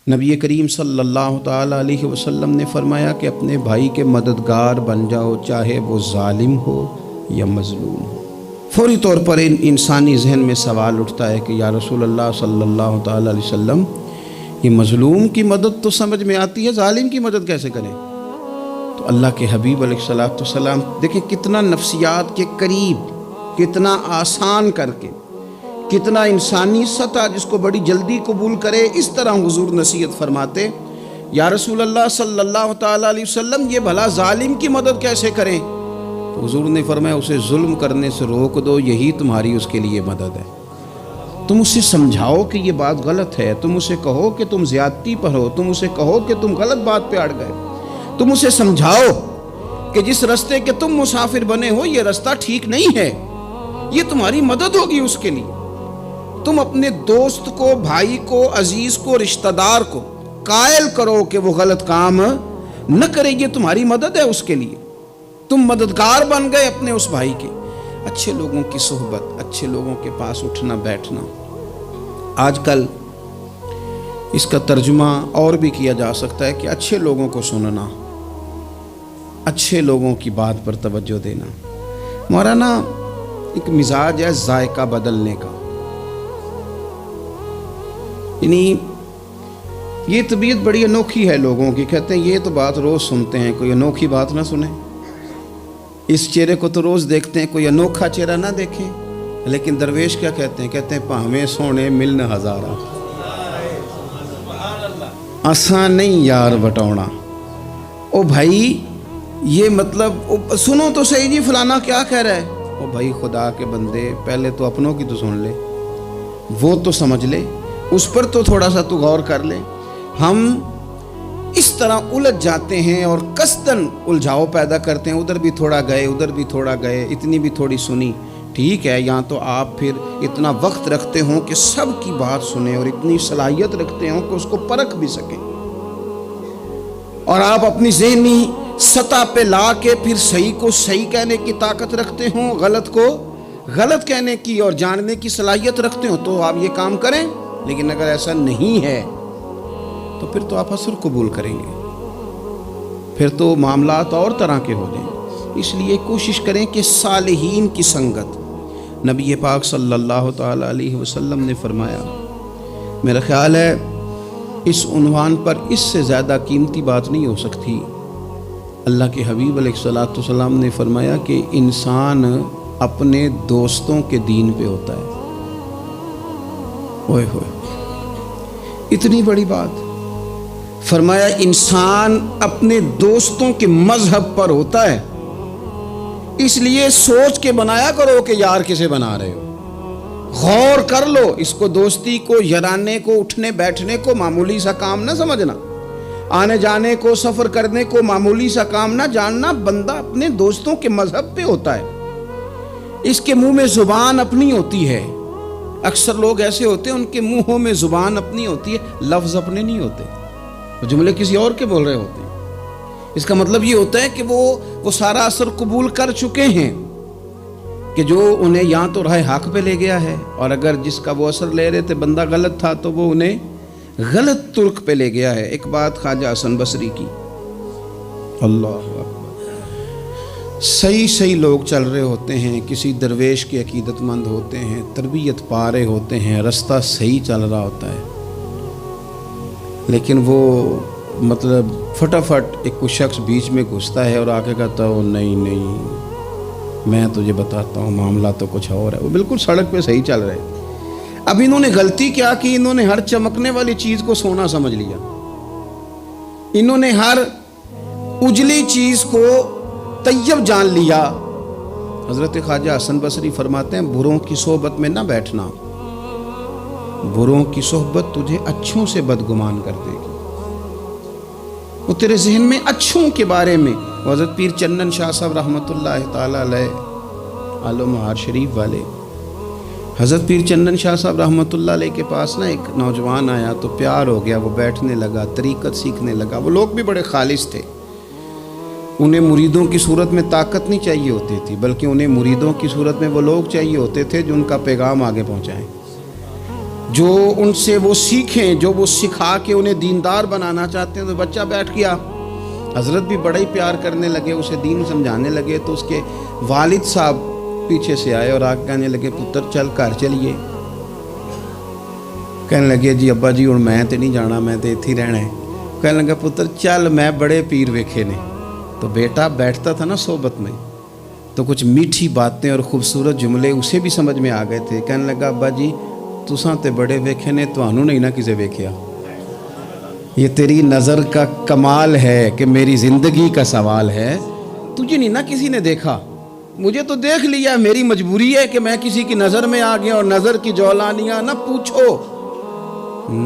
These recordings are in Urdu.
نبی کریم صلی اللہ تعالیٰ علیہ وسلم نے فرمایا کہ اپنے بھائی کے مددگار بن جاؤ، چاہے وہ ظالم ہو یا مظلوم ہو۔ فوری طور پر انسانی ذہن میں سوال اٹھتا ہے کہ یا رسول اللہ صلی اللہ تعالیٰ علیہ وسلم، یہ مظلوم کی مدد تو سمجھ میں آتی ہے، ظالم کی مدد کیسے کریں؟ تو اللہ کے حبیب علیہ السلام دیکھیں کتنا نفسیات کے قریب، کتنا آسان کر کے، کتنا انسانی سطح جس کو بڑی جلدی قبول کرے، اس طرح حضور نصیحت فرماتے، یا رسول اللہ صلی اللہ تعالیٰ علیہ وسلم یہ بھلا ظالم کی مدد کیسے کریں؟ تو حضور نے فرمایا اسے ظلم کرنے سے روک دو، یہی تمہاری اس کے لیے مدد ہے۔ تم اسے سمجھاؤ کہ یہ بات غلط ہے، تم اسے کہو کہ تم زیادتی پر ہو، تم اسے کہو کہ تم غلط بات پہ اڑ گئے، تم اسے سمجھاؤ کہ جس رستے کے تم مسافر بنے ہو یہ رستہ ٹھیک نہیں ہے، یہ تمہاری مدد ہوگی اس کے لیے۔ تم اپنے دوست کو، بھائی کو، عزیز کو، رشتہ دار کو قائل کرو کہ وہ غلط کام نہ کرے، یہ تمہاری مدد ہے اس کے لیے۔ تم مددگار بن گئے اپنے اس بھائی کے۔ اچھے لوگوں کی صحبت، اچھے لوگوں کے پاس اٹھنا بیٹھنا۔ آج کل اس کا ترجمہ اور بھی کیا جا سکتا ہے کہ اچھے لوگوں کو سننا، اچھے لوگوں کی بات پر توجہ دینا۔ ہمارا نا ایک مزاج ہے ذائقہ بدلنے کا، یعنی یہ طبیعت بڑی انوکھی ہے لوگوں کی، کہتے ہیں یہ تو بات روز سنتے ہیں، کوئی انوکھی بات نہ سنیں، اس چہرے کو تو روز دیکھتے ہیں، کوئی انوکھا چہرہ نہ دیکھیں۔ لیکن درویش کیا کہتے ہیں پاہمیں سونے ملن ہزارہ، آسان نہیں یار بٹونا۔ او بھائی یہ مطلب سنو تو صحیح جی فلانا کیا کہہ رہا ہے۔ او بھائی خدا کے بندے پہلے تو اپنوں کی تو سن لے، وہ تو سمجھ لے، اس پر تو تھوڑا سا تو غور کر لے۔ ہم اس طرح الجھ جاتے ہیں اور قصداً الجھاؤ پیدا کرتے ہیں، ادھر بھی تھوڑا گئے، ادھر بھی تھوڑا گئے، اتنی بھی تھوڑی سنی، ٹھیک ہے، یہاں تو آپ پھر اتنا وقت رکھتے ہوں کہ سب کی بات سنیں اور اتنی صلاحیت رکھتے ہوں کہ اس کو پرکھ بھی سکیں، اور آپ اپنی ذہنی سطح پہ لا کے پھر صحیح کو صحیح کہنے کی طاقت رکھتے ہوں، غلط کو غلط کہنے کی اور جاننے کی صلاحیت رکھتے ہوں، تو آپ یہ کام کریں۔ لیکن اگر ایسا نہیں ہے تو پھر تو آپ اثر قبول کریں گے، پھر تو معاملات اور طرح کے ہو جائیں۔ اس لیے کوشش کریں کہ صالحین کی سنگت، نبی پاک صلی اللہ تعالیٰ علیہ وسلم نے فرمایا، میرا خیال ہے اس عنوان پر اس سے زیادہ قیمتی بات نہیں ہو سکتی۔ اللہ کے حبیب علیہ السلام نے فرمایا کہ انسان اپنے دوستوں کے دین پہ ہوتا ہے۔ اوئے ہوئے، اتنی بڑی بات فرمایا، انسان اپنے دوستوں کے مذہب پر ہوتا ہے۔ اس لیے سوچ کے بنایا کرو کہ یار کسے بنا رہے ہو، غور کر لو، اس کو دوستی کو، یارانے کو، اٹھنے بیٹھنے کو معمولی سا کام نہ سمجھنا، آنے جانے کو، سفر کرنے کو معمولی سا کام نہ جاننا۔ بندہ اپنے دوستوں کے مذہب پہ ہوتا ہے، اس کے منہ میں زبان اپنی ہوتی ہے۔ اکثر لوگ ایسے ہوتے ہیں ان کے منہوں میں زبان اپنی ہوتی ہے، لفظ اپنے نہیں ہوتے، وہ جملے کسی اور کے بول رہے ہوتے ہیں۔ اس کا مطلب یہ ہوتا ہے کہ وہ سارا اثر قبول کر چکے ہیں کہ جو انہیں یہاں تو راہ حق پہ لے گیا ہے، اور اگر جس کا وہ اثر لے رہے تھے بندہ غلط تھا تو وہ انہیں غلط ترک پہ لے گیا ہے۔ ایک بات خواجہ حسن بصری کی، اللہ اکبر، صحیح لوگ چل رہے ہوتے ہیں، کسی درویش کے عقیدت مند ہوتے ہیں، تربیت پا رہے ہوتے ہیں، رستہ صحیح چل رہا ہوتا ہے، لیکن وہ مطلب فٹافٹ ایک کوئی شخص بیچ میں گھستا ہے اور آگے کہتا ہے نہیں میں تجھے بتاتا ہوں معاملہ تو کچھ اور ہے۔ وہ بالکل سڑک پہ صحیح چل رہے، اب انہوں نے غلطی کیا کی، انہوں نے ہر چمکنے والی چیز کو سونا سمجھ لیا، انہوں نے ہر اجلی چیز کو طیب جان لیا۔ حضرت خواجہ حسن بصری فرماتے ہیں بروں کی صحبت میں نہ بیٹھنا، بروں کی صحبت تجھے اچھوں سے بدگمان کر دے گی، وہ تیرے ذہن میں اچھوں کے بارے میں۔ حضرت پیر چنن شاہ صاحب رحمۃ اللہ تعالیٰ علیہ، آل مہار شریف والے، حضرت پیر چنن شاہ صاحب رحمۃ اللہ علیہ کے پاس نا ایک نوجوان آیا تو پیار ہو گیا، وہ بیٹھنے لگا، طریقت سیکھنے لگا۔ وہ لوگ بھی بڑے خالص تھے، انہیں مریدوں کی صورت میں طاقت نہیں چاہیے ہوتی تھی، بلکہ انہیں مریدوں کی صورت میں وہ لوگ چاہیے ہوتے تھے جو ان کا پیغام آگے پہنچائیں، جو ان سے وہ سیکھیں جو وہ سکھا کے انہیں دیندار بنانا چاہتے ہیں۔ تو بچہ بیٹھ گیا، حضرت بھی بڑا ہی پیار کرنے لگے، اسے دین سمجھانے لگے۔ تو اس کے والد صاحب پیچھے سے آئے اور آ کے کہنے لگے پتر چل گھر چلیے۔ کہنے لگے جی ابا جی اور میں تے نہیں جانا، میں تے اتھی رہنا ہے۔ کہنے لگا پتر چل میں بڑے پیر ویکھے نے۔ تو بیٹا بیٹھتا تھا نا صحبت میں تو کچھ میٹھی باتیں اور خوبصورت جملے اسے بھی سمجھ میں آ گئے تھے۔ کہنے لگا ابا جی تساں تے بڑے ویکھے نے، تانوں نہیں نہ کسے ویکھیا۔ یہ تیری نظر کا کمال ہے کہ میری زندگی کا سوال ہے، تجھے نہیں نہ کسی نے دیکھا، مجھے تو دیکھ لیا، میری مجبوری ہے کہ میں کسی کی نظر میں آ گیا۔ اور نظر کی جولانیاں نہ پوچھو،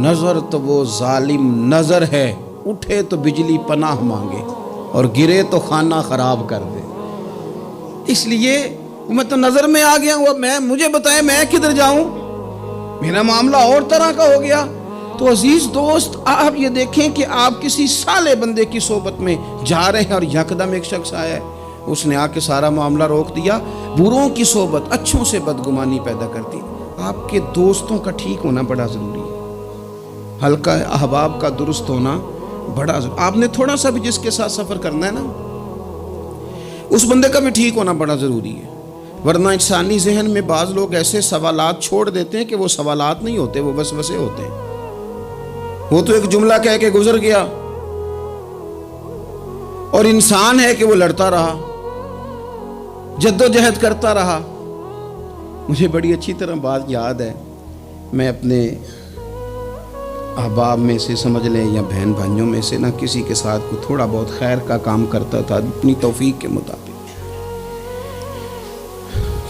نظر تو وہ ظالم نظر ہے، اٹھے تو بجلی پناہ مانگے اور گرے تو خانہ خراب کر دے۔ اس لیے میں تو نظر میں آ گیا ہوں، مجھے بتائیں میں کدھر جاؤں، میرا معاملہ اور طرح کا ہو گیا۔ تو عزیز دوست آپ یہ دیکھیں کہ آپ کسی صالح بندے کی صحبت میں جا رہے ہیں اور یکدم ایک شخص آیا ہے، اس نے آ کے سارا معاملہ روک دیا۔ بروں کی صحبت اچھوں سے بدگمانی پیدا کرتی۔ آپ کے دوستوں کا ٹھیک ہونا بڑا ضروری ہے، حلقہ احباب کا درست ہونا بڑا ضروری۔ آپ نے تھوڑا سا بھی جس کے ساتھ سفر کرنا ہے نا، اس بندے کا بھی ٹھیک ہونا بڑا ضروری ہے، ورنہ انسانی ذہن میں بعض لوگ ایسے سوالات چھوڑ دیتے ہیں کہ وہ سوالات نہیں ہوتے، وہ وسوسے ہوتے ہیں۔ وہ تو ایک جملہ کہہ کے گزر گیا اور انسان ہے کہ وہ لڑتا رہا، جد و جہد کرتا رہا۔ مجھے بڑی اچھی طرح بات یاد ہے، میں اپنے احباب میں سے سمجھ لیں یا بہن بھائیوں میں سے نہ کسی کے ساتھ کو تھوڑا بہت خیر کا کام کرتا تھا اپنی توفیق کے مطابق۔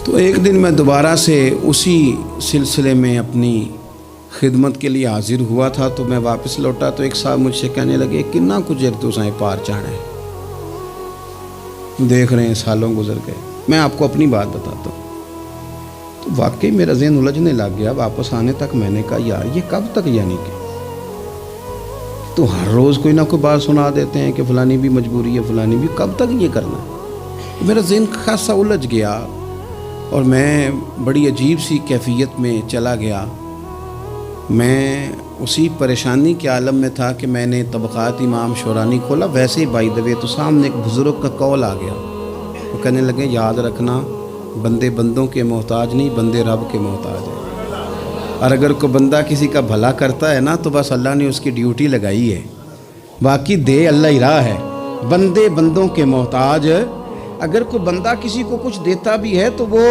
تو ایک دن میں دوبارہ سے اسی سلسلے میں اپنی خدمت کے لیے حاضر ہوا تھا، تو میں واپس لوٹا تو ایک صاحب مجھ سے کہنے لگے کنا کچھ تو سائیں پار چاڑا ہے، دیکھ رہے ہیں سالوں گزر گئے۔ میں آپ کو اپنی بات بتاتا ہوں، تو واقعی میرا ذہن الجھنے لگ گیا۔ واپس آنے تک میں نے کہا یار یہ کب تک، یعنی کہ تو ہر روز کوئی نہ کوئی بات سنا دیتے ہیں کہ فلانی بھی مجبوری ہے، فلانی بھی، کب تک یہ کرنا ہے؟ میرا ذہن خاصا الجھ گیا اور میں بڑی عجیب سی کیفیت میں چلا گیا۔ میں اسی پریشانی کے عالم میں تھا کہ میں نے طبقات امام شورانی کھولا، ویسے ہی بائی دوے تو سامنے ایک بزرگ کا قول آ گیا۔ وہ کہنے لگے یاد رکھنا بندے بندوں کے محتاج نہیں، بندے رب کے محتاج ہیں۔ اور اگر کوئی بندہ کسی کا بھلا کرتا ہے نا تو بس اللہ نے اس کی ڈیوٹی لگائی ہے، باقی دے اللہ ہی راہ ہے۔ بندے بندوں کے محتاج، اگر کوئی بندہ کسی کو کچھ دیتا بھی ہے تو وہ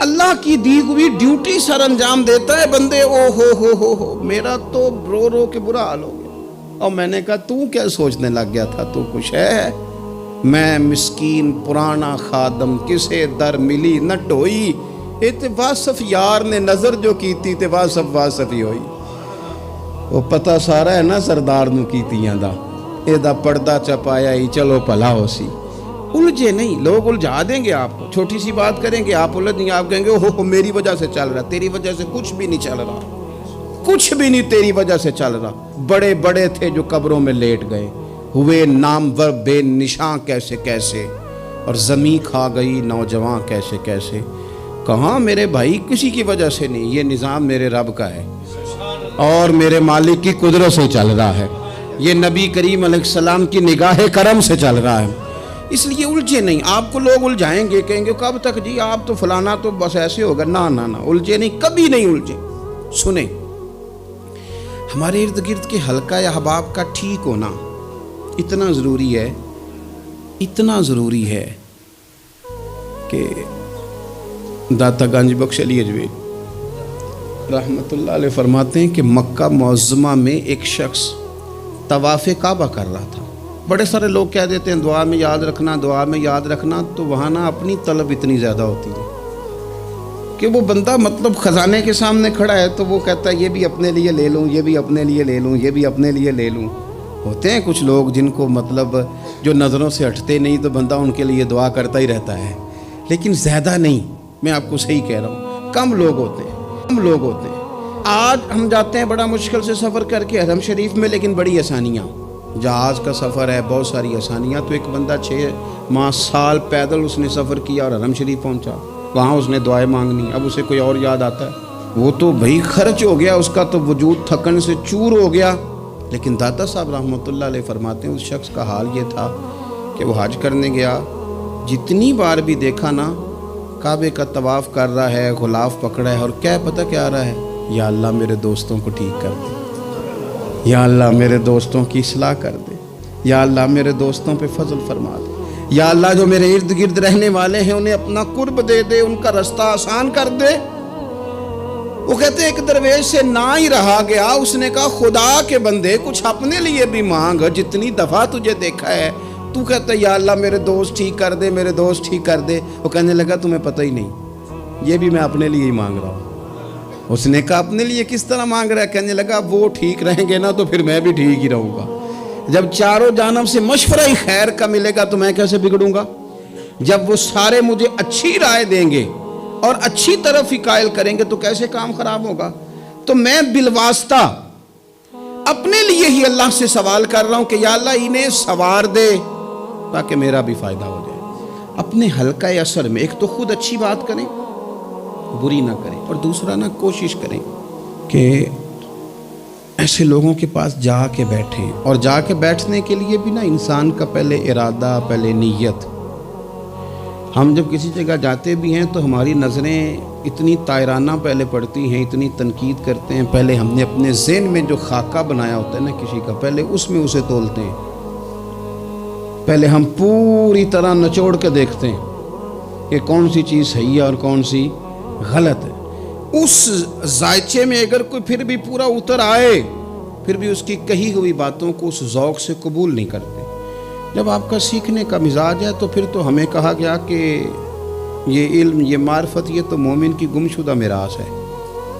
اللہ کی دی ہوئی ڈیوٹی سر انجام دیتا ہے۔ بندے او ہو میرا تو رو رو کے برا حال ہو گیا۔ اور میں نے کہا تو کیا سوچنے لگ گیا تھا، تو کچھ ہے؟ میں مسکین پرانا خادم، کسے در ملی نہ ٹوئی، واصف یار نے نظر جو کی تھی تے واصف ہی ہوئی۔ وہ پتہ سارا ہے نا سردار نو کیتیاں دا، اے دا پردہ چپایا ہی چلو بھلا ہو سی۔ الجھے نہیں، لوگ الجھا دیں گے آپ کو، چھوٹی سی بات کریں گے آپ الجھ نہیں، آپ کہیں گے اوہ میری وجہ سے چل رہا، تیری وجہ سے کچھ بھی نہیں چل رہا، کچھ بھی نہیں تیری وجہ سے چل رہا۔ بڑے بڑے تھے جو قبروں میں لیٹ گئے، ہوئے نامور بے نشاں کیسے کیسے، اور زمین کھا گئی نوجوان کیسے کیسے۔ کہاں میرے بھائی کسی کی وجہ سے نہیں، یہ نظام میرے رب کا ہے اور میرے مالک کی قدرت سے چل رہا ہے، یہ نبی کریم علیہ السلام کی نگاہ کرم سے چل رہا ہے۔ اس لیے الجھے نہیں، آپ کو لوگ الجھائیں گے، کہیں گے کب تک جی آپ تو فلانا تو بس ایسے ہوگا، نہ الجھے نہیں، کبھی نہیں الجھے۔ سنیں، ہمارے ارد گرد کے حلقہ یا احباب کا ٹھیک ہونا اتنا ضروری ہے، اتنا ضروری ہے کہ داتا گنج بخش علی اجوی رحمت اللہ علیہ فرماتے ہیں کہ مکہ معظمہ میں ایک شخص طواف کعبہ کر رہا تھا۔ بڑے سارے لوگ کہہ دیتے ہیں دعا میں یاد رکھنا، دعا میں یاد رکھنا، تو وہاں نا اپنی طلب اتنی زیادہ ہوتی ہے کہ وہ بندہ مطلب خزانے کے سامنے کھڑا ہے تو وہ کہتا ہے یہ بھی اپنے لیے لے لوں، یہ بھی اپنے لیے لے لوں، یہ بھی اپنے لیے لے لوں۔ ہوتے ہیں کچھ لوگ جن کو مطلب جو نظروں سے ہٹتے نہیں تو بندہ ان کے لیے دعا کرتا ہی رہتا ہے، لیکن زیادہ نہیں، میں آپ کو صحیح کہہ رہا ہوں، کم لوگ ہوتے ہیں، کم لوگ ہوتے ہیں۔ آج ہم جاتے ہیں بڑا مشکل سے سفر کر کے حرم شریف میں، لیکن بڑی آسانیاں، جہاز کا سفر ہے، بہت ساری آسانیاں۔ تو ایک بندہ 6 ماہ سال پیدل اس نے سفر کیا اور حرم شریف پہنچا، وہاں اس نے دعائیں مانگنی، اب اسے کوئی اور یاد آتا ہے؟ وہ تو بھائی خرچ ہو گیا، اس کا تو وجود تھکن سے چور ہو گیا۔ لیکن داتا صاحب رحمۃ اللہ علیہ فرماتے ہیں اس شخص کا حال یہ تھا کہ وہ حج کرنے گیا، جتنی بار بھی دیکھا نا کعبے کا طواف کر رہا ہے، غلاف پکڑا ہے، اور کیا پتہ کیا آ رہا ہے؟ یا اللہ میرے دوستوں کو ٹھیک کر دے، یا اللہ میرے دوستوں کی اصلاح کر دے، یا اللہ میرے دوستوں پہ فضل فرما دے، یا اللہ جو میرے ارد گرد رہنے والے ہیں انہیں اپنا قرب دے دے، ان کا رستہ آسان کر دے۔ وہ کہتے ہیں ایک درویش سے نہ ہی رہا گیا، اس نے کہا خدا کے بندے کچھ اپنے لیے بھی مانگ، جتنی دفعہ تجھے دیکھا ہے تو کہتا ہے یا اللہ میرے دوست ٹھیک کر دے، میرے دوست ٹھیک کر دے۔ وہ کہنے لگا تمہیں پتہ ہی نہیں، یہ بھی میں اپنے لیے ہی مانگ رہا ہوں۔ اس نے کہا اپنے لیے کس طرح مانگ رہا ہے؟ کہنے لگا وہ ٹھیک رہیں گے نا تو پھر میں بھی ٹھیک ہی رہوں گا۔ جب چاروں جانب سے مشورہ ہی خیر کا ملے گا تو میں کیسے بگڑوں گا؟ جب وہ سارے مجھے اچھی رائے دیں گے اور اچھی طرف ہی قائل کریں گے تو کیسے کام خراب ہوگا؟ تو میں بالواسطہ اپنے لیے ہی اللہ سے سوال کر رہا ہوں کہ یا اللہ انہیں سوار دے تاکہ میرا بھی فائدہ ہو جائے۔ اپنے حلقہ اثر میں ایک تو خود اچھی بات کریں، بری نہ کریں، اور دوسرا نہ کوشش کریں کہ ایسے لوگوں کے پاس جا کے بیٹھیں، اور جا کے بیٹھنے کے لیے بھی نا انسان کا پہلے ارادہ، پہلے نیت۔ ہم جب کسی جگہ جاتے بھی ہیں تو ہماری نظریں اتنی طائرانہ پہلے پڑتی ہیں، اتنی تنقید کرتے ہیں، پہلے ہم نے اپنے ذہن میں جو خاکہ بنایا ہوتا ہے نا کسی کا، پہلے اس میں اسے تولتے ہیں، پہلے ہم پوری طرح نچوڑ کے دیکھتے ہیں کہ کون سی چیز صحیح ہے اور کون سی غلط ہے۔ اس ذائچے میں اگر کوئی پھر بھی پورا اتر آئے، پھر بھی اس کی کہی ہوئی باتوں کو اس ذوق سے قبول نہیں کرتے۔ جب آپ کا سیکھنے کا مزاج ہے تو پھر تو ہمیں کہا گیا کہ یہ علم، یہ معرفت، یہ تو مومن کی گم شدہ میراث ہے،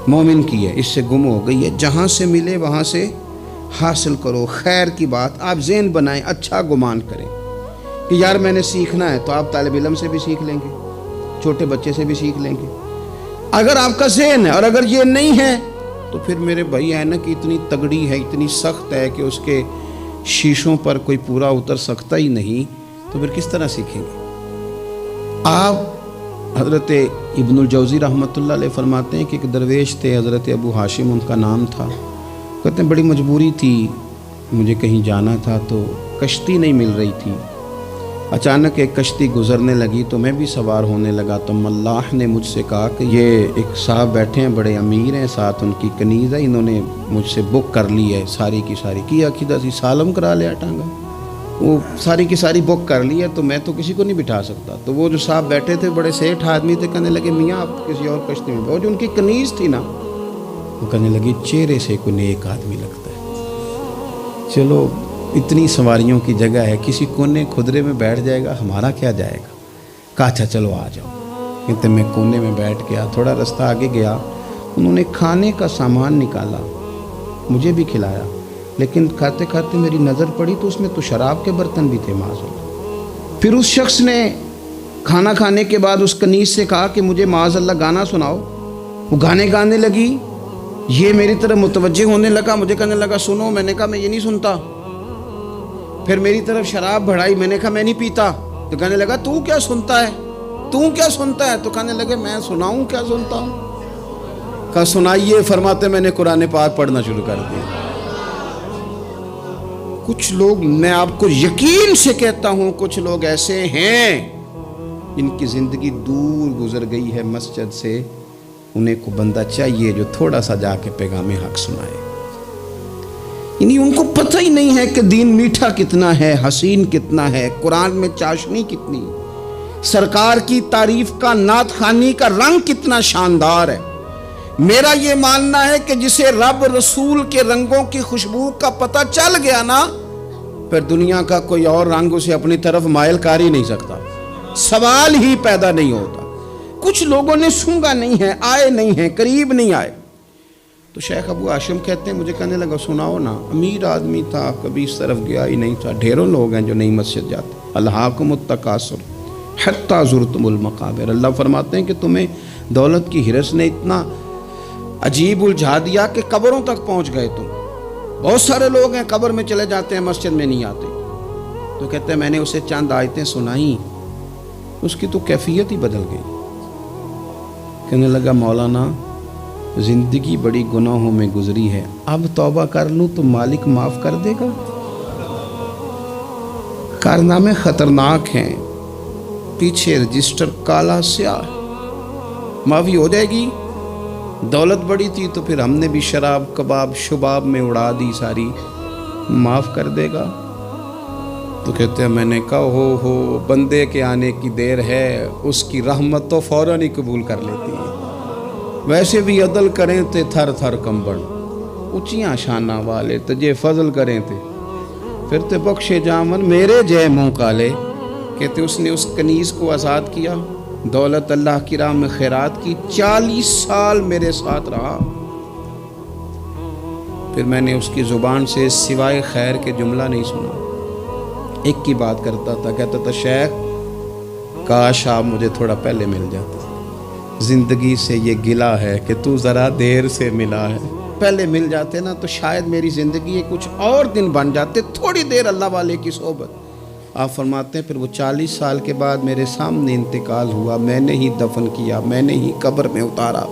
مومن کی ہے، اس سے گم ہو گئی ہے، جہاں سے ملے وہاں سے حاصل کرو۔ خیر کی بات آپ ذہن بنائیں، اچھا گمان کریں کہ یار میں نے سیکھنا ہے، تو آپ طالب علم سے بھی سیکھ لیں گے، چھوٹے بچے سے بھی سیکھ لیں گے۔ اگر آپ کا ذہن ہے اور اگر یہ نہیں ہے تو پھر میرے بھائی اینک اتنی تگڑی ہے، اتنی سخت ہے کہ اس کے شیشوں پر کوئی پورا اتر سکتا ہی نہیں، تو پھر کس طرح سیکھیں گے؟ آپ حضرت ابن الجوزی رحمۃ اللہ علیہ فرماتے ہیں کہ ایک درویش تھے، حضرت ابو ہاشم ان کا نام تھا۔ کہتے ہیں بڑی مجبوری تھی، مجھے کہیں جانا تھا تو کشتی نہیں مل رہی تھی، اچانک ایک کشتی گزرنے لگی تو میں بھی سوار ہونے لگا، تو ملاح نے مجھ سے کہا کہ یہ ایک صاحب بیٹھے ہیں، بڑے امیر ہیں، ساتھ ان کی کنیز ہے، انہوں نے مجھ سے بک کر لی ہے ساری کی ساری، کی عقیدہ سی سالم کرا لیا ٹانگا، وہ ساری کی ساری بک کر لی ہے، تو میں تو کسی کو نہیں بٹھا سکتا۔ تو وہ جو صاحب بیٹھے تھے بڑے سیٹھ آدمی تھے، کہنے لگے میاں آپ کسی اور کشتی میں، وہ جو ان کی کنیز تھی نا، وہ کہنے لگی چہرے سے کوئی نیک آدمی لگتا ہے، چلو اتنی سواریوں کی جگہ ہے، کسی کونے خدرے میں بیٹھ جائے گا، ہمارا کیا جائے گا۔ کہا اچھا چلو آ جاؤ۔ کہتے میں کونے میں بیٹھ گیا، تھوڑا رستہ آگے گیا، انہوں نے کھانے کا سامان نکالا، مجھے بھی کھلایا، لیکن کھاتے کھاتے میری نظر پڑی تو اس میں تو شراب کے برتن بھی تھے معاذ اللہ۔ پھر اس شخص نے کھانا کھانے کے بعد اس کنیز سے کہا کہ مجھے معاذ اللہ گانا سناؤ۔ وہ گانے گانے لگی، یہ میری طرف متوجہ ہونے لگا، مجھے کہنے لگا سنو، میں نے کہا میں یہ نہیں سنتا۔ پھر میری طرف شراب بڑھائی، میں نے کہا میں نہیں پیتا، تو کہنے لگا تو کیا سنتا ہے، تو کیا سنتا ہے؟ تو کہنے لگے میں سناؤں کیا سنتا ہوں؟ کہا سنائیے۔ فرماتے میں نے قرآن پاک پڑھنا شروع کر دیا۔ کچھ لوگ، میں آپ کو یقین سے کہتا ہوں، کچھ لوگ ایسے ہیں جن کی زندگی دور گزر گئی ہے مسجد سے، انہیں کو بندہ چاہیے جو تھوڑا سا جا کے پیغام حق سنائے۔ یعنی ان کو پتہ ہی نہیں ہے کہ دین میٹھا کتنا ہے، حسین کتنا ہے، قرآن میں چاشنی کتنی، سرکار کی تعریف کا، نعت خوانی کا رنگ کتنا شاندار ہے۔ میرا یہ ماننا ہے کہ جسے رب رسول کے رنگوں کی خوشبو کا پتہ چل گیا نا، پھر دنیا کا کوئی اور رنگ اسے اپنی طرف مائل کر ہی نہیں سکتا، سوال ہی پیدا نہیں ہوتا۔ کچھ لوگوں نے سونگا نہیں ہے، آئے نہیں ہیں، قریب نہیں آئے۔ تو شیخ ابو ہاشم کہتے ہیں مجھے کہنے لگا سناؤ نا، امیر آدمی تھا، کبھی اس طرف گیا ہی نہیں تھا، ڈھیروں لوگ ہیں جو نہیں مسجد جاتے۔ الہاکم التکاثر حتی زرتم المقابر، اللہ فرماتے ہیں کہ تمہیں دولت کی ہرس نے اتنا عجیب الجھا دیا کہ قبروں تک پہنچ گئے تم۔ بہت سارے لوگ ہیں قبر میں چلے جاتے ہیں، مسجد میں نہیں آتے۔ تو کہتے ہیں میں نے اسے چند آیتیں سنائیں، اس کی تو کیفیت ہی بدل گئی۔ کہنے لگا مولانا زندگی بڑی گناہوں میں گزری ہے، اب توبہ کر لوں تو مالک معاف کر دے گا؟ کارنامے خطرناک ہیں، پیچھے رجسٹر کالا سیاہ، معافی ہو جائے گی۔ دولت بڑی تھی تو پھر ہم نے بھی شراب کباب شباب میں اڑا دی ساری، معاف کر دے گا؟ تو کہتے ہیں میں نے کہا ہو بندے کے آنے کی دیر ہے، اس کی رحمت تو فوراً ہی قبول کر لیتی ہے۔ ویسے بھی عدل کریں تے تھر تھر کمبڑ، اونچیاں شانہ والے تجھے فضل کریں تے پھر تے بخشے جامن میرے جے منہ کالے۔ کہتے اس نے اس کنیز کو آزاد کیا، دولت اللہ کی راہ میں خیرات کی، 40 سال میرے ساتھ رہا، پھر میں نے اس کی زبان سے سوائے خیر کے جملہ نہیں سنا۔ ایک کی بات کرتا تھا، کہتا تھا شیخ کاش آپ مجھے تھوڑا پہلے مل جاتے، زندگی سے یہ گلہ ہے کہ تو ذرا دیر سے ملا ہے، پہلے مل جاتے نا تو شاید میری زندگی کچھ اور دن بن جاتے، تھوڑی دیر اللہ والے کی صحبت۔ آپ فرماتے ہیں پھر وہ 40 سال کے بعد میرے سامنے انتقال ہوا، میں نے ہی دفن کیا، میں نے ہی قبر میں اتارا،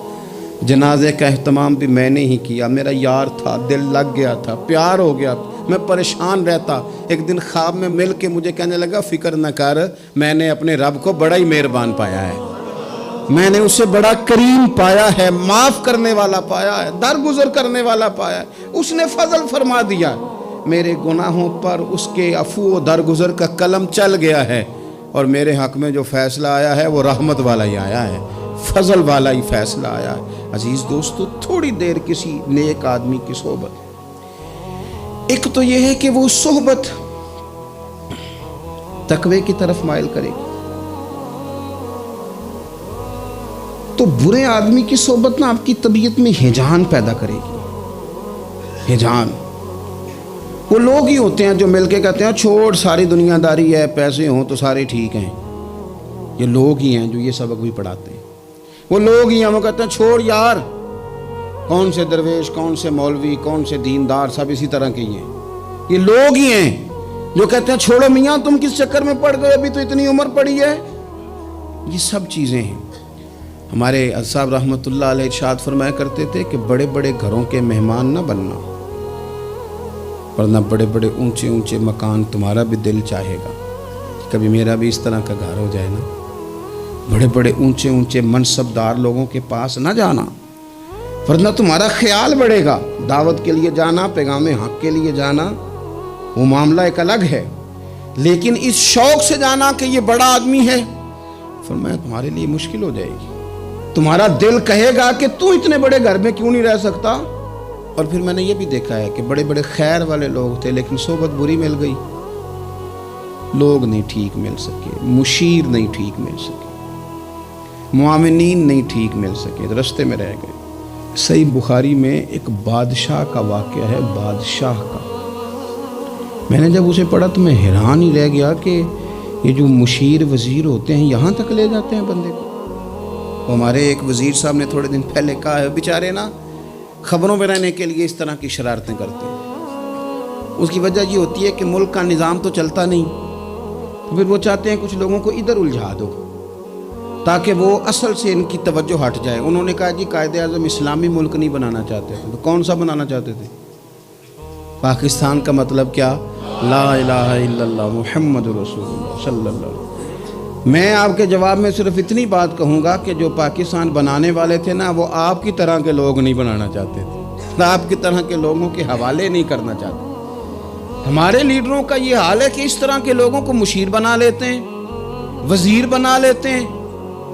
جنازے کا اہتمام بھی میں نے ہی کیا۔ میرا یار تھا، دل لگ گیا تھا، پیار ہو گیا، میں پریشان رہتا۔ ایک دن خواب میں مل کے مجھے کہنے لگا فکر نہ کر، میں نے اپنے رب کو بڑا ہی مہربان پایا ہے، میں نے اسے بڑا کریم پایا ہے، معاف کرنے والا پایا ہے، درگزر کرنے والا پایا ہے، اس نے فضل فرما دیا، میرے گناہوں پر اس کے عفو و درگزر کا قلم چل گیا ہے، اور میرے حق میں جو فیصلہ آیا ہے وہ رحمت والا ہی آیا ہے، فضل والا ہی فیصلہ آیا ہے۔ عزیز دوستو، تھوڑی دیر کسی نیک آدمی کی صحبت، ایک تو یہ ہے کہ وہ صحبت تقوی کی طرف مائل کرے گی، تو برے آدمی کی صحبت نا آپ کی طبیعت میں ہیجان پیدا کرے گی، ہیجان۔ وہ لوگ ہی ہوتے ہیں جو مل کے کہتے ہیں چھوڑ ساری دنیا داری ہے، پیسے ہوں تو سارے ٹھیک ہیں، یہ لوگ ہی ہیں جو یہ سبق بھی پڑھاتے ہیں۔ وہ لوگ ہی ہیں وہ کہتے ہیں چھوڑ یار، کون سے درویش، کون سے مولوی، کون سے دیندار، سب اسی طرح کے ہی ہیں۔ یہ لوگ ہی ہیں جو کہتے ہیں چھوڑو میاں تم کس چکر میں پڑ گئے، ابھی تو اتنی عمر پڑی ہے۔ یہ سب چیزیں ہیں۔ ہمارے صاحب رحمۃ اللہ علیہ ارشاد فرمایا کرتے تھے کہ بڑے بڑے گھروں کے مہمان نہ بننا، ورنہ بڑے بڑے اونچے اونچے مکان تمہارا بھی دل چاہے گا، کبھی میرا بھی اس طرح کا گھر ہو جائے نا۔ بڑے بڑے اونچے اونچے منصب دار لوگوں کے پاس نہ جانا، ورنہ تمہارا خیال بڑھے گا۔ دعوت کے لیے جانا، پیغام حق کے لیے جانا، وہ معاملہ ایک الگ ہے، لیکن اس شوق سے جانا کہ یہ بڑا آدمی ہے، فرمایا تمہارے لیے مشکل ہو جائے گی۔ تمہارا دل کہے گا کہ تو اتنے بڑے گھر میں کیوں نہیں رہ سکتا۔ اور پھر میں نے یہ بھی دیکھا ہے کہ بڑے بڑے خیر والے لوگ تھے لیکن صحبت بری مل گئی، لوگ نہیں ٹھیک مل سکے، مشیر نہیں ٹھیک مل سکے، معاونین نہیں ٹھیک مل سکے، رستے میں رہ گئے۔ صحیح بخاری میں ایک بادشاہ کا واقعہ ہے، بادشاہ کا۔ میں نے جب اسے پڑھا تو میں حیران ہی رہ گیا کہ یہ جو مشیر وزیر ہوتے ہیں یہاں تک لے جاتے ہیں بندے کو۔ ہمارے ایک وزیر صاحب نے تھوڑے دن پہلے کہا ہے بیچارے نا خبروں میں رہنے کے لیے اس طرح کی شرارتیں کرتے ہیں، اس کی وجہ یہ ہوتی ہے کہ ملک کا نظام تو چلتا نہیں، پھر وہ چاہتے ہیں کچھ لوگوں کو ادھر الجھا دو تاکہ وہ اصل سے ان کی توجہ ہٹ جائے۔ انہوں نے کہا جی قائد اعظم اسلامی ملک نہیں بنانا چاہتے تھے، تو کون سا بنانا چاہتے تھے؟ پاکستان کا مطلب کیا؟ لا الہ الا اللہ محمد رسول اللہ صلی اللہ علیہ وسلم۔ میں آپ کے جواب میں صرف اتنی بات کہوں گا کہ جو پاکستان بنانے والے تھے نا وہ آپ کی طرح کے لوگ نہیں بنانا چاہتے تھے، آپ کی طرح کے لوگوں کے حوالے نہیں کرنا چاہتے۔ ہمارے لیڈروں کا یہ حال ہے کہ اس طرح کے لوگوں کو مشیر بنا لیتے ہیں، وزیر بنا لیتے ہیں،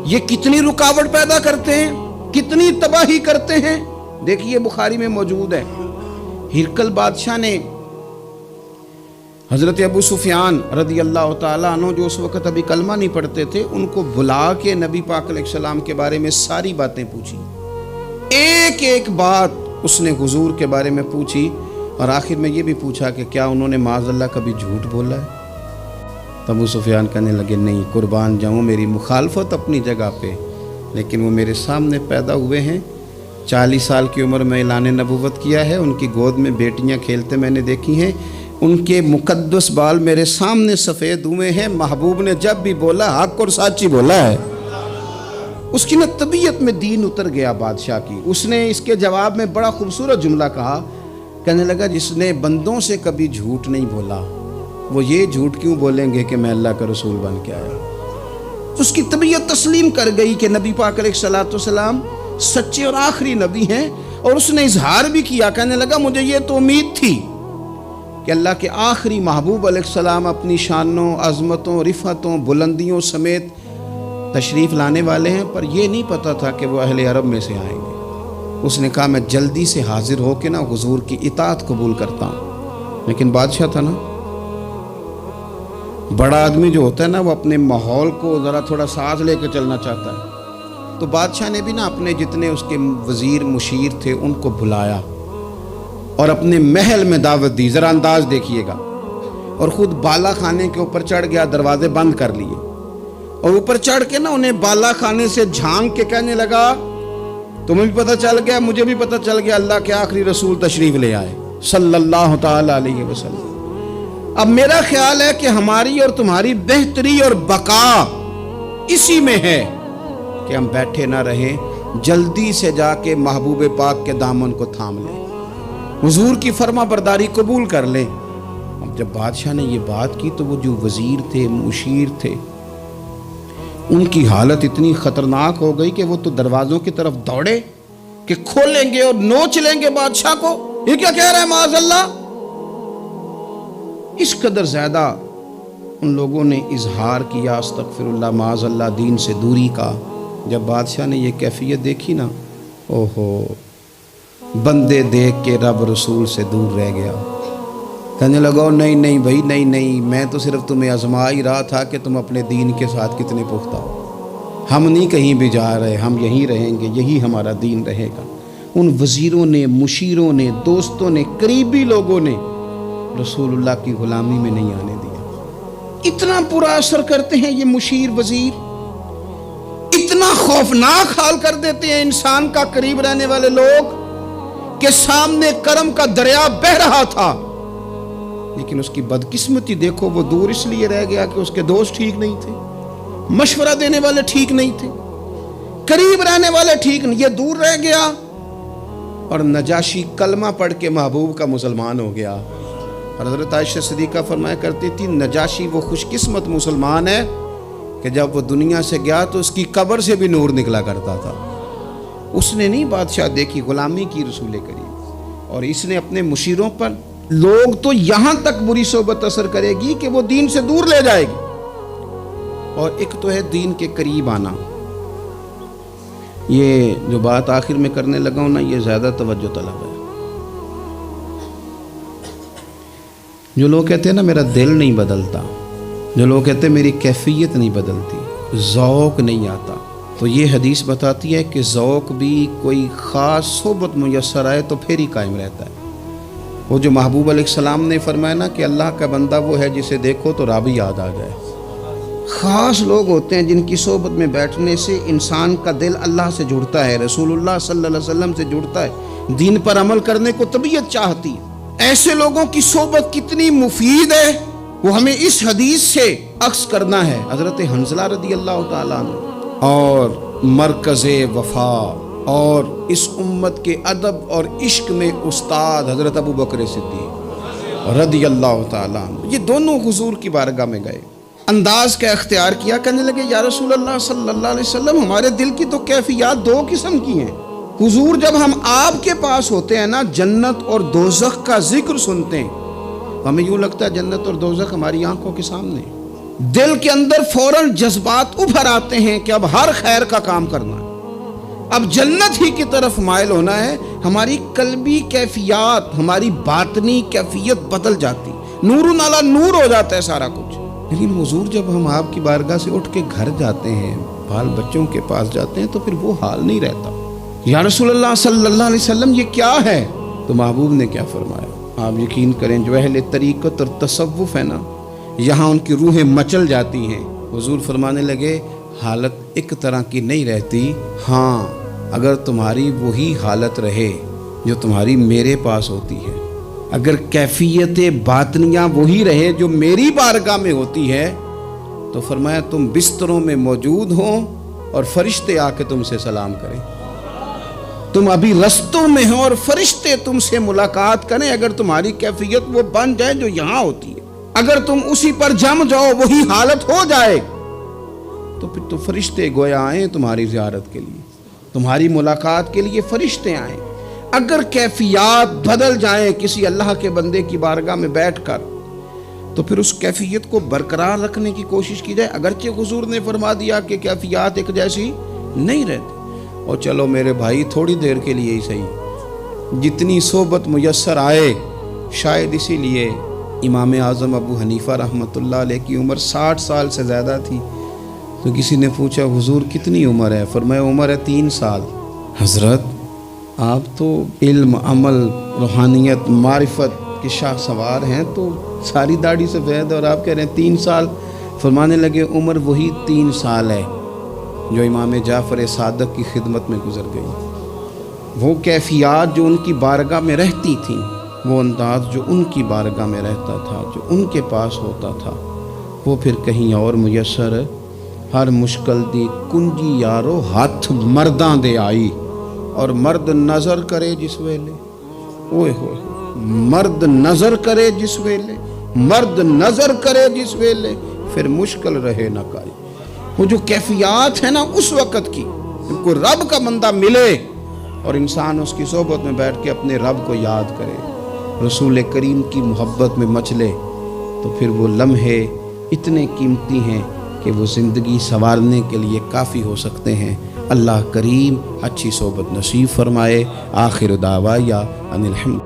یہ کتنی رکاوٹ پیدا کرتے ہیں، کتنی تباہی کرتے ہیں۔ دیکھیے بخاری میں موجود ہے، ہرقل بادشاہ نے حضرت ابو سفیان رضی اللہ تعالیٰ عنہ جو اس وقت ابھی کلمہ نہیں پڑھتے تھے ان کو بلا کے نبی پاک علیہ السلام کے بارے میں ساری باتیں پوچھی، ایک ایک بات اس نے حضور کے بارے میں پوچھی، اور آخر میں یہ بھی پوچھا کہ کیا انہوں نے معاذ اللہ کبھی جھوٹ بولا ہے؟ تو ابو سفیان کہنے لگے نہیں، قربان جاؤں میری مخالفت اپنی جگہ پہ، لیکن وہ میرے سامنے پیدا ہوئے ہیں، 40 سال کی عمر میں اعلان نبوت کیا ہے، ان کی گود میں بیٹیاں کھیلتے میں نے دیکھی ہیں، ان کے مقدس بال میرے سامنے سفید ہوئے ہیں، محبوب نے جب بھی بولا حق اور سچی بولا ہے۔ اس کی نہ طبیعت میں دین اتر گیا بادشاہ کی. اس نے اس کے جواب میں بڑا خوبصورت جملہ کہا. کہنے لگا جس نے بندوں سے کبھی جھوٹ نہیں بولا وہ یہ جھوٹ کیوں بولیں گے کہ میں اللہ کا رسول بن کے آیا. اس کی طبیعت تسلیم کر گئی کہ نبی پاک علیہ الصلوۃ والسلام سچے اور آخری نبی ہیں. اور اس نے اظہار بھی کیا. کہنے لگا مجھے یہ تو امید تھی کہ اللہ کے آخری محبوب علیہ السلام اپنی شانوں، عظمتوں، رفعتوں، بلندیوں سمیت تشریف لانے والے ہیں، پر یہ نہیں پتا تھا کہ وہ اہل عرب میں سے آئیں گے. اس نے کہا میں جلدی سے حاضر ہو کے نا حضور کی اطاعت قبول کرتا ہوں. لیکن بادشاہ تھا نا، بڑا آدمی جو ہوتا ہے نا وہ اپنے ماحول کو ذرا تھوڑا ساتھ لے کے چلنا چاہتا ہے. تو بادشاہ نے بھی نا اپنے جتنے اس کے وزیر مشیر تھے ان کو بلایا اور اپنے محل میں دعوت دی. ذرا انداز دیکھیے گا. اور خود بالا خانے کے اوپر چڑھ گیا، دروازے بند کر لیے اور اوپر چڑھ کے نا انہیں بالا خانے سے جھانک کے کہنے لگا تمہیں بھی پتہ چل گیا، مجھے بھی پتہ چل گیا اللہ کے آخری رسول تشریف لے آئے صلی اللہ تعالی علیہ وسلم. اب میرا خیال ہے کہ ہماری اور تمہاری بہتری اور بقا اسی میں ہے کہ ہم بیٹھے نہ رہیں، جلدی سے جا کے محبوب پاک کے دامن کو تھام لیں، حضور کی فرما برداری قبول کر لیں. اب جب بادشاہ نے یہ بات کی تو وہ جو وزیر تھے، مشیر تھے، ان کی حالت اتنی خطرناک ہو گئی کہ وہ تو دروازوں کی طرف دوڑے کہ کھولیں گے اور نوچ لیں گے بادشاہ کو. یہ کیا کہہ رہا ہے معاذ اللہ. اس قدر زیادہ ان لوگوں نے اظہار کیا استغفر اللہ معاذ اللہ دین سے دوری کا. جب بادشاہ نے یہ کیفیت دیکھی نا، اوہو، بندے دیکھ کے رب رسول سے دور رہ گیا. کہنے لگا نہیں بھائی، نہیں، میں تو صرف تمہیں آزما ہی رہا تھا کہ تم اپنے دین کے ساتھ کتنے پختہ ہو. ہم نہیں کہیں بھی جا رہے، ہم یہیں رہیں گے، یہی ہمارا دین رہے گا. ان وزیروں نے، مشیروں نے، دوستوں نے، قریبی لوگوں نے رسول اللہ کی غلامی میں نہیں آنے دیا. اتنا برا اثر کرتے ہیں یہ مشیر وزیر، اتنا خوفناک حال کر دیتے ہیں انسان کا قریب رہنے والے لوگ کہ سامنے کرم کا دریا بہہ رہا تھا لیکن اس کی بدقسمتی دیکھو، وہ دور اس لیے رہ گیا کہ اس کے دوست ٹھیک نہیں تھے، مشورہ دینے والے ٹھیک نہیں تھے، قریب رہنے والے ٹھیک نہیں، یہ دور رہ گیا. اور نجاشی کلمہ پڑھ کے محبوب کا مسلمان ہو گیا. اور حضرت عائشہ صدیقہ فرمایا کرتی تھی نجاشی وہ خوش قسمت مسلمان ہے کہ جب وہ دنیا سے گیا تو اس کی قبر سے بھی نور نکلا کرتا تھا. اس نے نہیں بادشاہ دیکھی، غلامی کی رسول کریم. اور اس نے اپنے مشیروں پر لوگ تو یہاں تک بری صحبت اثر کرے گی کہ وہ دین سے دور لے جائے گی. اور ایک تو ہے دین کے قریب آنا. یہ جو بات آخر میں کرنے لگا ہوں نا، یہ زیادہ توجہ طلب ہے. جو لوگ کہتے ہیں نا میرا دل نہیں بدلتا، جو لوگ کہتے ہیں میری کیفیت نہیں بدلتی، ذوق نہیں آتا، تو یہ حدیث بتاتی ہے کہ ذوق بھی کوئی خاص صحبت میسر آئے تو پھر ہی قائم رہتا ہے. وہ جو محبوب علیہ السلام نے فرمایا نا کہ اللہ کا بندہ وہ ہے جسے دیکھو تو رب یاد آ جائے. خاص لوگ ہوتے ہیں جن کی صحبت میں بیٹھنے سے انسان کا دل اللہ سے جڑتا ہے، رسول اللہ صلی اللہ علیہ وسلم سے جڑتا ہے، دین پر عمل کرنے کو طبیعت چاہتی ہے. ایسے لوگوں کی صحبت کتنی مفید ہے وہ ہمیں اس حدیث سے عکس کرنا ہے. حضرت حنظلہ رضی اللہ تعالیٰ عنہ اور مرکز وفا اور اس امت کے ادب اور عشق میں استاد حضرت ابو بکر صدیق رضی اللہ تعالیٰ عنہ، یہ دونوں حضور کی بارگاہ میں گئے. انداز کا اختیار کیا، کہنے لگے یا رسول اللہ صلی اللہ علیہ وسلم ہمارے دل کی تو کیفیات دو قسم کی ہیں. حضور جب ہم آپ کے پاس ہوتے ہیں نا، جنت اور دوزخ کا ذکر سنتے ہیں، ہمیں یوں لگتا ہے جنت اور دوزخ ہماری آنکھوں کے سامنے. دل کے اندر فوراً جذبات ابھر آتے ہیں کہ اب ہر خیر کا کام کرنا ہے، اب جنت ہی کی طرف مائل ہونا ہے. ہماری قلبی کیفیات، ہماری باطنی کیفیت بدل جاتی، نور نالا نور ہو جاتا ہے سارا کچھ. لیکن حضور جب ہم آپ کی بارگاہ سے اٹھ کے گھر جاتے ہیں، بال بچوں کے پاس جاتے ہیں، تو پھر وہ حال نہیں رہتا. یا رسول اللہ صلی اللہ علیہ وسلم یہ کیا ہے؟ تو محبوب نے کیا فرمایا؟ آپ یقین کریں جو اہل طریقت اور تصوف ہے نا، یہاں ان کی روحیں مچل جاتی ہیں. حضور فرمانے لگے حالت ایک طرح کی نہیں رہتی، ہاں اگر تمہاری وہی حالت رہے جو تمہاری میرے پاس ہوتی ہے، اگر کیفیت باطنیہ وہی رہے جو میری بارگاہ میں ہوتی ہے، تو فرمایا تم بستروں میں موجود ہوں اور فرشتے آ کے تم سے سلام کریں. تم ابھی رستوں میں ہو اور فرشتے تم سے ملاقات کریں. اگر تمہاری کیفیت وہ بن جائے جو یہاں ہوتی ہے, اگر تم اسی پر جم جاؤ, وہی حالت ہو جائے, تو پھر تو فرشتے گویا آئیں تمہاری زیارت کے لیے, تمہاری ملاقات کے لیے فرشتے آئیں. اگر کیفیات بدل جائیں کسی اللہ کے بندے کی بارگاہ میں بیٹھ کر, تو پھر اس کیفیت کو برقرار رکھنے کی کوشش کی جائے. اگرچہ حضور نے فرما دیا کہ کیفیات ایک جیسی نہیں رہتی, اور چلو میرے بھائی تھوڑی دیر کے لیے ہی صحیح, جتنی صحبت میسر آئے. شاید اسی لیے امام اعظم ابو حنیفہ رحمۃ اللہ علیہ کی عمر 60 سال سے زیادہ تھی. تو کسی نے پوچھا حضور کتنی عمر ہے؟ فرمایا عمر ہے 3 سال. حضرت آپ تو علم, عمل, روحانیت, معرفت کے شاہ سوار ہیں, تو ساری داڑھی سفید اور آپ کہہ رہے ہیں 3 سال. فرمانے لگے عمر وہی 3 سال ہے جو امام جعفر صادق کی خدمت میں گزر گئی. وہ کیفیات جو ان کی بارگاہ میں رہتی تھیں, وہ انداز جو ان کی بارگاہ میں رہتا تھا, جو ان کے پاس ہوتا تھا, وہ پھر کہیں اور میسر. ہر مشکل دی کنجی یارو ہاتھ مرداں دے آئی, اور مرد نظر کرے جس ویلے, اوئے ہوئے, مرد نظر کرے جس ویلے, مرد نظر کرے جس ویلے, پھر مشکل رہے نہ کائی. وہ جو کیفیات ہے نا اس وقت کی, کوئی رب کا بندہ ملے اور انسان اس کی صحبت میں بیٹھ کے اپنے رب کو یاد کرے, رسول کریم کی محبت میں مچلے, تو پھر وہ لمحے اتنے قیمتی ہیں کہ وہ زندگی سنوارنے کے لیے کافی ہو سکتے ہیں. اللہ کریم اچھی صحبت نصیب فرمائے. آخر دعوایا ان الحمد.